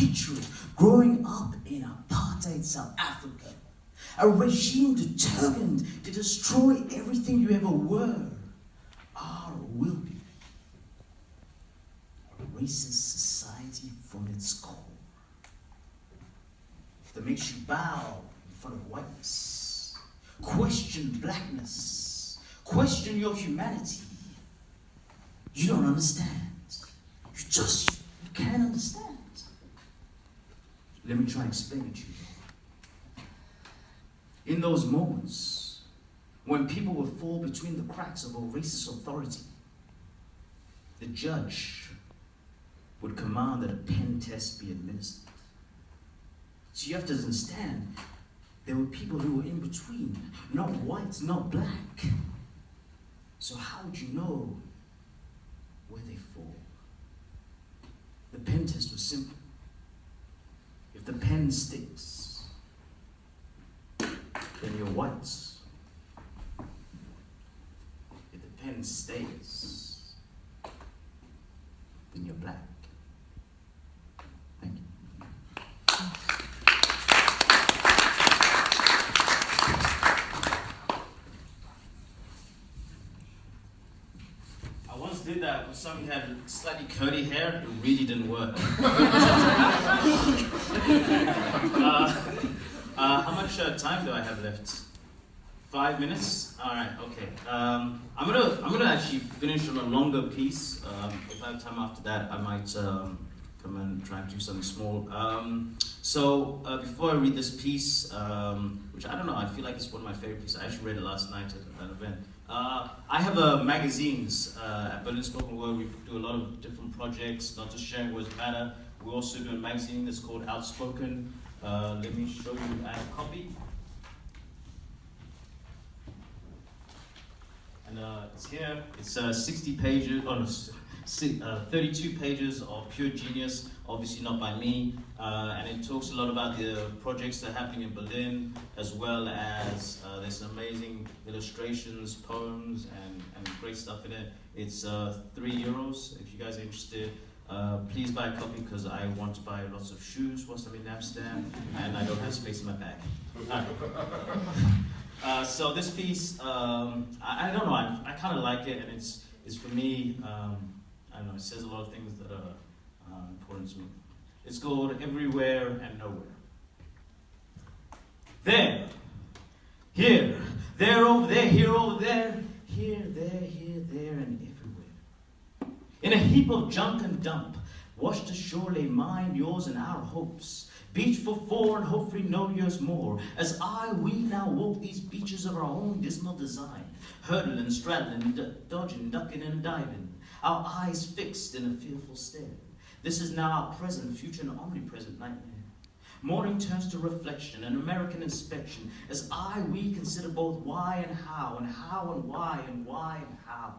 hatred growing up in apartheid South Africa. A regime determined to destroy everything you ever were, are, or will be. A racist society from its core that makes you bow in front of whiteness, question blackness, question your humanity. You don't understand. You can't understand. Let me try and explain it to you. In those moments, when people would fall between the cracks of a racist authority, the judge would command that a pen test be administered. So you have to understand, there were people who were in between, not white, not black. So how would you know where they fall? The pen test was simple. If the pen sticks, then you're white. If the pen stays, then you're black. Thank you. I once did that with somebody who had slightly curly hair. It really didn't work. How much time do I have left? 5 minutes? All right, okay. I'm gonna actually finish on a longer piece. If I have time after that, I might come and try and do something small. So before I read this piece, which I don't know, I feel like it's one of my favorite pieces. I actually read it last night at an event. I have magazines at Berlin Spoken Word. We do a lot of different projects, not just sharing words matter. We also do a magazine that's called OutSpoken. Let me show you a copy. And it's here. It's 60 pages, 32 pages of pure genius, obviously not by me. And it talks a lot about the projects that are happening in Berlin, as well as there's some amazing illustrations, poems, and great stuff in it. It's €3. If you guys are interested, please buy a copy, because I want to buy lots of shoes whilst I'm in Amsterdam, and I don't have space in my bag. So this piece, I don't know, I kind of like it, and it's for me, I don't know, it says a lot of things that are important to me. It's called Everywhere and Nowhere. There, here, there, over there, here, over there, here, there, and everywhere. In a heap of junk and dump, washed ashore lay mine, yours, and our hopes. Beach for 4 and hopefully no years more, as we now walk these beaches of our own dismal design, hurdling, straddling, dodging, ducking, and diving, our eyes fixed in a fearful stare. This is now our present, future, and omnipresent nightmare. Morning turns to reflection, an American inspection, as we consider both why and how and why and why and how.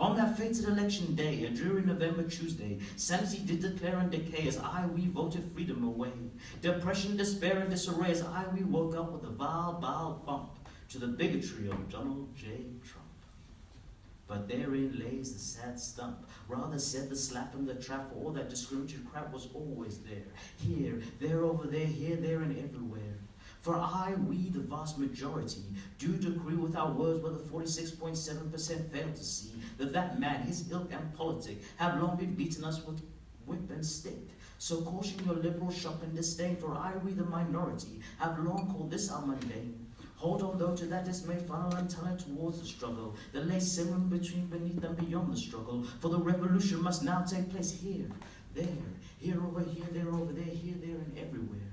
On that fated election day, a dreary November Tuesday, sanity did declare and decay as we voted freedom away. Depression, despair, and disarray as we woke up with a vile bump to the bigotry of Donald J. Trump. But therein lays the sad stump. Rather said the slap and the trap, for all that discriminatory crap was always there. Here, there, over there, here, there, and everywhere. For we, the vast majority, do decree with our words where the 46.7% fail to see that man, his ilk and politic, have long been beating us with whip and stick. So caution your liberal shock and disdain, for we, the minority, have long called this our mundane. Hold on though to that dismay, funnel and tunnel towards the struggle that lay simmering between, beneath, and beyond the struggle. For the revolution must now take place here, there, here, over here, there, over there, here, there, and everywhere.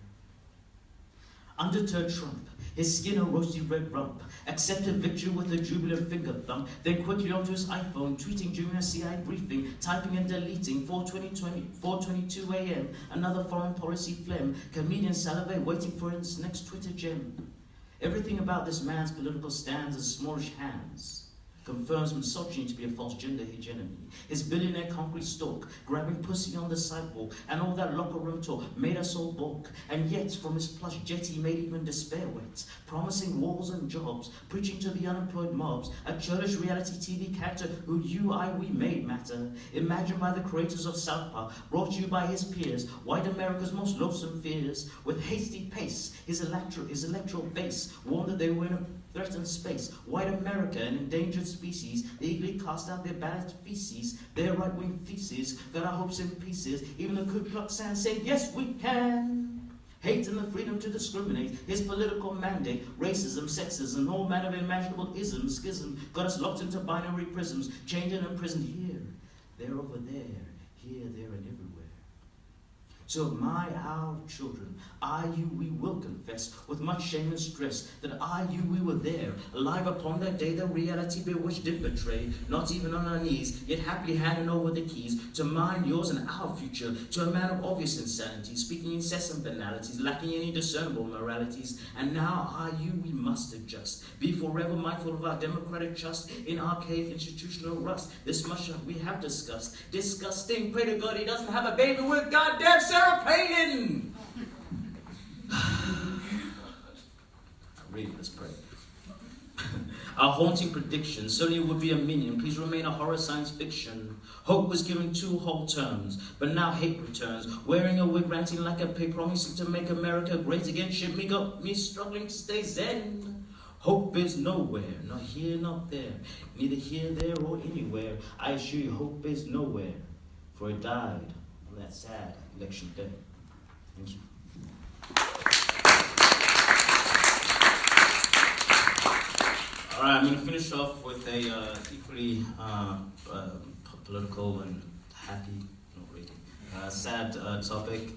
Undeterred Trump, his skin a roasty red rump, accepted victory with a jubilant finger thump, then quickly onto his iPhone, tweeting during a CI briefing, typing and deleting, 4:22 a.m., another foreign policy phlegm, comedian salivate waiting for his next Twitter gem. Everything about this man's political stands is smallish hands, confirms misogyny to be a false gender hegemony. His billionaire concrete stalk, grabbing pussy on the sidewalk, and all that locker room talk made us all balk. And yet, from his plush jet, he made even despair wet, promising walls and jobs, preaching to the unemployed mobs, a churlish reality TV character who you, I, we made matter. Imagined by the creators of South Park, brought to you by his peers, white America's most loathsome fears. With hasty pace, his electoral base warned that they were in a threatened space. White America, an endangered species, they eagerly cast out their bad feces, their right-wing theses, got our hopes in pieces. Even the Ku Klux Klan said, yes, we can. Hate and the freedom to discriminate, his political mandate, racism, sexism, all manner of imaginable ism, schism, got us locked into binary prisms, chained and imprisoned here, there, over there, here, there, and everywhere. So our children, I, you, we will confess with much shame and stress that I, you, we were there, alive upon that day that reality bewitched did betray, not even on our knees, yet happily handing over the keys to mine, yours, and our future, to a man of obvious insanity, speaking incessant banalities, lacking any discernible moralities. And now I, you, we must adjust, be forever mindful of our democratic trust in archaic institutional rust. This much we have discussed. Disgusting, pray to God he doesn't have a baby with goddamn Sarah Palin! Read, let's pray. Our haunting prediction certainly would be a minion. Please remain a horror science fiction. Hope was given 2 whole terms, but now hate returns. Wearing a wig, ranting like a pig, promising to make America great again. Shit me got me struggling to stay zen. Hope is nowhere, not here, not there, neither here, there, or anywhere. I assure you, hope is nowhere, for it died on that sad election day. Thank you. All right, I'm going to finish off with a equally political and happy, not really, sad topic.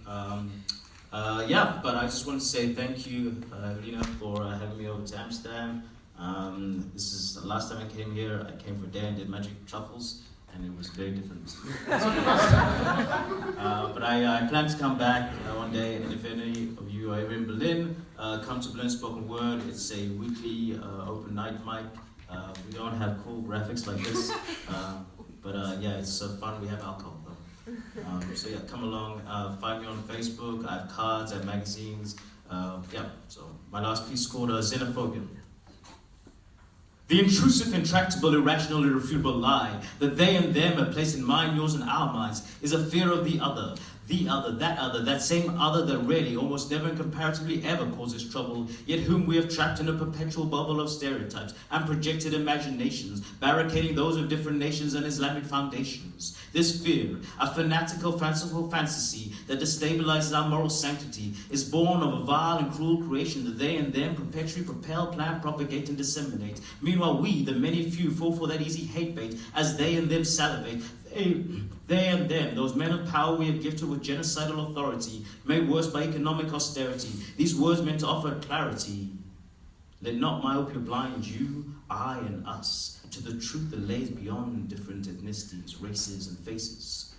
Yeah, but I just want to say thank you, Lena, for having me over to Amsterdam. This is the last time I came here. I came for a day and did magic truffles, and it was very different. But I plan to come back one day, and if any of you are ever in Berlin, come to Berlin Spoken Word. It's a weekly open night mic. We don't have cool graphics like this, but yeah, it's fun. We have alcohol though. So yeah, come along. Find me on Facebook. I have cards, I have magazines. Yeah, so my last piece is called Xenophobia. The intrusive, intractable, irrational, irrefutable lie that they and them are placed in mine, yours, and our minds is a fear of the other, that same other that rarely, almost never, and comparatively ever causes trouble, yet whom we have trapped in a perpetual bubble of stereotypes and projected imaginations, barricading those of different nations and Islamic foundations. This fear, a fanatical, fanciful fantasy that destabilizes our moral sanctity, is born of a vile and cruel creation that they and them perpetually propel, plan, propagate, and disseminate. Meanwhile, we, the many few, fall for that easy hate bait as they and them salivate. They and them, those men of power we have gifted with genocidal authority, made worse by economic austerity. These words meant to offer clarity. Let not myopia blind you, I, and us to the truth that lays beyond different ethnicities, races, and faces.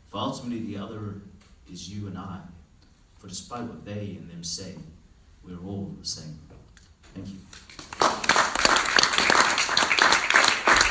For ultimately the other is you and I. For despite what they and them say, we're all the same. Thank you.